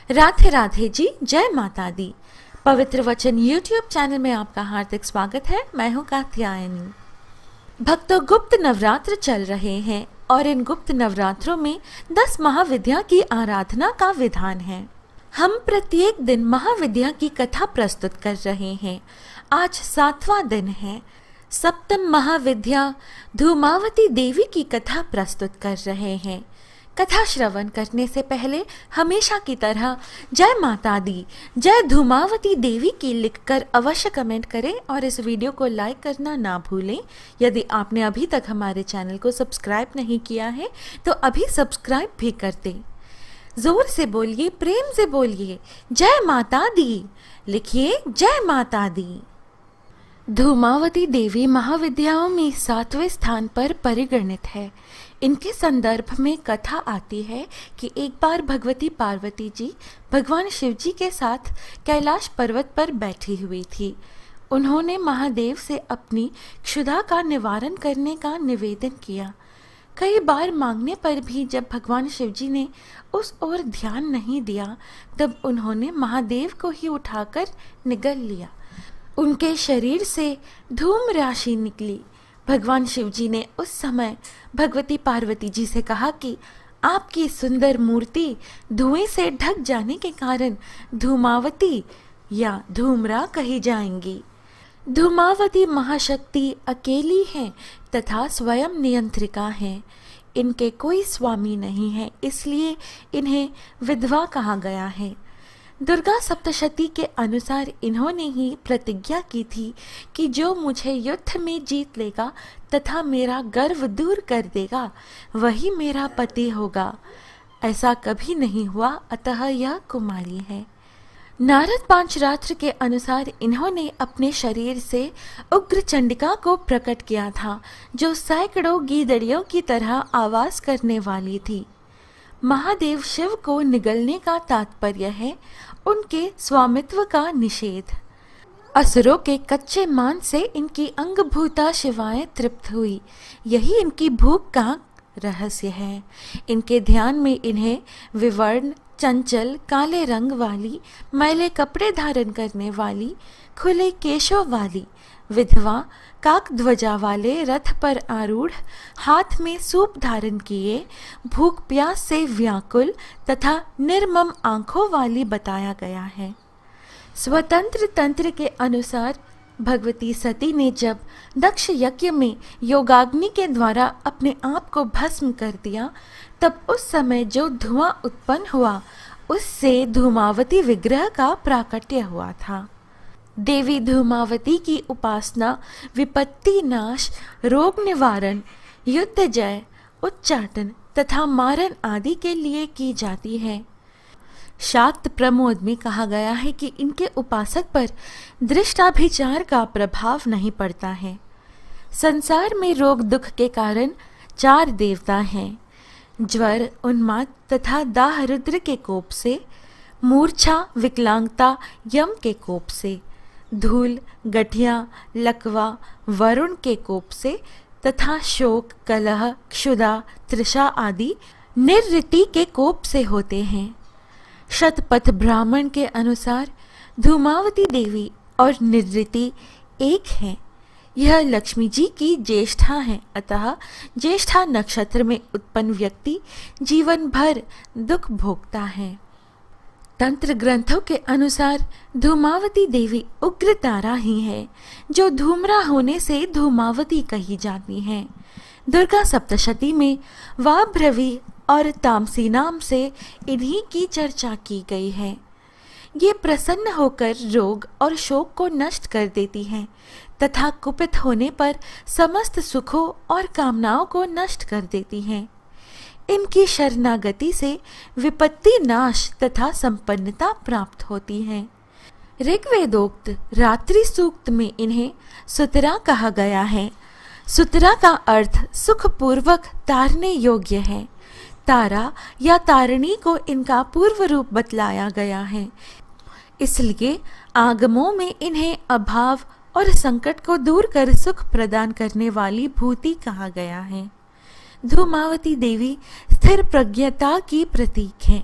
राधे राधे जी, जय माता दी। पवित्र वचन यूट्यूब चैनल में आपका हार्दिक स्वागत है। मैं हूँ कात्यायनी। भक्तों, गुप्त नवरात्र चल रहे हैं और इन गुप्त नवरात्रों में 10 महाविद्या की आराधना का विधान है। हम प्रत्येक दिन महाविद्या की कथा प्रस्तुत कर रहे हैं। आज 7वां दिन है। सप्तम महाविद्या धूमावती देवी की कथा प्रस्तुत कर रहे हैं। कथा श्रवण करने से पहले हमेशा की तरह जय माता दी, जय धूमावती देवी की लिखकर अवश्य कमेंट करें और इस वीडियो को लाइक करना ना भूलें। यदि आपने अभी तक हमारे चैनल को सब्सक्राइब नहीं किया है तो अभी सब्सक्राइब भी कर दें। जोर से बोलिए, प्रेम से बोलिए, जय माता दी। लिखिए जय माता दी। धूमावती देवी महाविद्याओं में 7वें स्थान पर परिगणित है। इनके संदर्भ में कथा आती है कि एक बार भगवती पार्वती जी भगवान शिव जी के साथ कैलाश पर्वत पर बैठी हुई थी। उन्होंने महादेव से अपनी क्षुधा का निवारण करने का निवेदन किया। कई बार मांगने पर भी जब भगवान शिव जी ने उस ओर ध्यान नहीं दिया, तब उन्होंने महादेव को ही उठाकर निगल लिया। उनके शरीर से धूम राशि निकली। भगवान शिव जी ने उस समय भगवती पार्वती जी से कहा कि आपकी सुंदर मूर्ति धुएं से ढक जाने के कारण धूमावती या धूम्रा कही जाएंगी। धूमावती महाशक्ति अकेली हैं तथा स्वयं नियंत्रिका हैं। इनके कोई स्वामी नहीं है, इसलिए इन्हें विधवा कहा गया है। दुर्गा सप्तशती के अनुसार इन्होंने ही प्रतिज्ञा की थी कि जो मुझे युद्ध में जीत लेगा तथा मेरा गर्व दूर कर देगा वही मेरा पति होगा। ऐसा कभी नहीं हुआ, अतः यह कुमारी है। नारद पांचरात्र के अनुसार इन्होंने अपने शरीर से उग्र चंडिका को प्रकट किया था, जो सैकड़ों गीदड़ियों की तरह आवाज करने वाली थी। महादेव शिव को निगलने का तात्पर्य है उनके स्वामित्व का निषेध। असुरों के कच्चे मांस से इनकी अंगभूता शिवाएं तृप्त हुई, यही इनकी भूख का रहस्य है। इनके ध्यान में इन्हें विवर्ण, चंचल, काले रंग वाली, मैले कपड़े धारण करने वाली, खुले केशों वाली, विधवा, काक ध्वजा वाले, रथ पर आरूढ़, हाथ में सूप धारण किए, भूख प्यास से व्याकुल तथा निर्मम आंखों वाली बताया गया है। स्वतंत्र तंत्र के अनुसार भगवती सती ने जब दक्ष यज्ञ में योगाग्नि के द्वारा अपने आप को भस्म कर दिया, तब उस समय जो धुआं उत्पन्न हुआ उससे धूमावती विग्रह का प्राकट्य हुआ था। देवी धूमावती की उपासना विपत्ति नाश, रोग निवारण, युद्ध जय, उच्चाटन तथा मारण आदि के लिए की जाती है। शाक्त प्रमोद में कहा गया है कि इनके उपासक पर दृष्टाभिचार का प्रभाव नहीं पड़ता है। संसार में रोग दुख के कारण 4 देवता हैं: ज्वर, उन्माद तथा दाह रुद्र के कोप से, मूर्छा विकलांगता यम के कोप से, धूल, गठिया, लकवा वरुण के कोप से तथा शोक, कलह, क्षुधा, तृषा आदि निर्ऋति के कोप से होते हैं। शतपथ ब्राह्मण के अनुसार धूमावती देवी और निर्ऋति एक हैं। यह लक्ष्मी जी की ज्येष्ठा है, अतः ज्येष्ठा नक्षत्र में उत्पन्न व्यक्ति जीवन भर दुख भोगता है। तंत्र ग्रंथों के अनुसार धूमावती देवी उग्र तारा ही है, जो धूम्रा होने से धूमावती कही जाती है। दुर्गा सप्तशती में वाभ्रवी और तामसी नाम से इन्हीं की चर्चा की गई है। ये प्रसन्न होकर रोग और शोक को नष्ट कर देती हैं तथा कुपित होने पर समस्त सुखों और कामनाओं को नष्ट कर देती हैं। इनकी शरणागति से विपत्ति नाश तथा संपन्नता प्राप्त होती है। ऋग्वेदोक्त रात्रि सूक्त में इन्हें सुतरा कहा गया है। सुतरा का अर्थ सुखपूर्वक तारने योग्य है। तारा या तारिणी को इनका पूर्व रूप बतलाया गया है, इसलिए आगमों में इन्हें अभाव और संकट को दूर कर सुख प्रदान करने वाली भूति कहा गया है। धूमावती देवी स्थिर प्रज्ञता की प्रतीक है।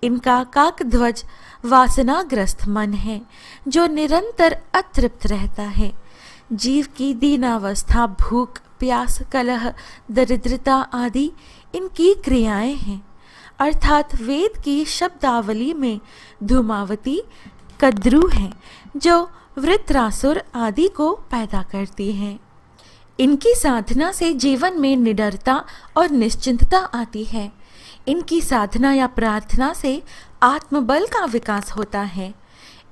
इनका काकध्वज वासनाग्रस्त मन है जो निरंतर अतृप्त रहता है। जीव की दीनावस्था भूख, प्यास, कलह, दरिद्रता आदि इनकी क्रियाएं हैं। अर्थात वेद की शब्दावली में धूमावती कद्रू है जो वृत्रासुर आदि को पैदा करती है। इनकी साधना से जीवन में निडरता और निश्चिंतता आती है। इनकी साधना या प्रार्थना से आत्मबल का विकास होता है।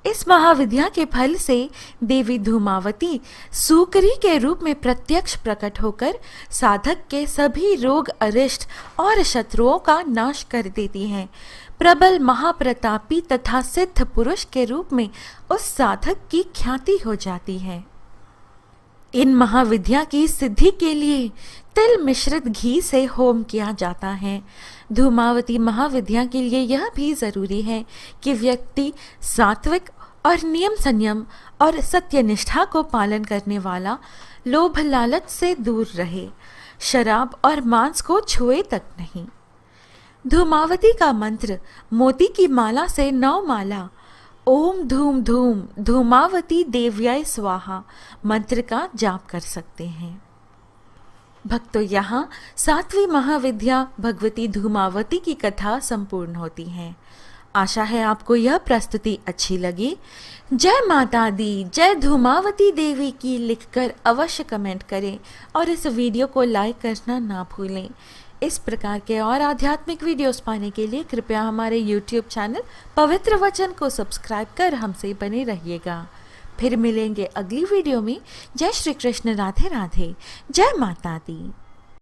इस महाविद्या के फल से देवी धूमावती सूकरी के रूप में प्रत्यक्ष प्रकट होकर साधक के सभी रोग, अरिष्ट और शत्रुओं का नाश कर देती हैं। प्रबल, महाप्रतापी तथा सिद्ध पुरुष के रूप में उस साधक की ख्याति हो जाती है। इन महाविद्या की सिद्धि के लिए तिल मिश्रित घी से होम किया जाता है। धूमावती महाविद्या के लिए यह भी जरूरी है कि व्यक्ति सात्विक और नियम संयम और सत्यनिष्ठा को पालन करने वाला, लोभ लालच से दूर रहे, शराब और मांस को छुए तक नहीं। धूमावती का मंत्र मोती की माला से 9 माला ओम धूम धूम धूमावती देव्याय स्वाहा मंत्र का जाप कर सकते हैं। भक्तों, यहाँ 7वीं महाविद्या भगवती धूमावती की कथा संपूर्ण होती है। आशा है आपको यह प्रस्तुति अच्छी लगी। जय माता दी, जय धूमावती देवी की लिखकर अवश्य कमेंट करें और इस वीडियो को लाइक करना ना भूलें। इस प्रकार के और आध्यात्मिक वीडियोस पाने के लिए कृपया हमारे YouTube चैनल पवित्र वचन को सब्सक्राइब कर हमसे बने रहिएगा। फिर मिलेंगे अगली वीडियो में। जय श्री कृष्ण, राधे राधे, जय माता दी।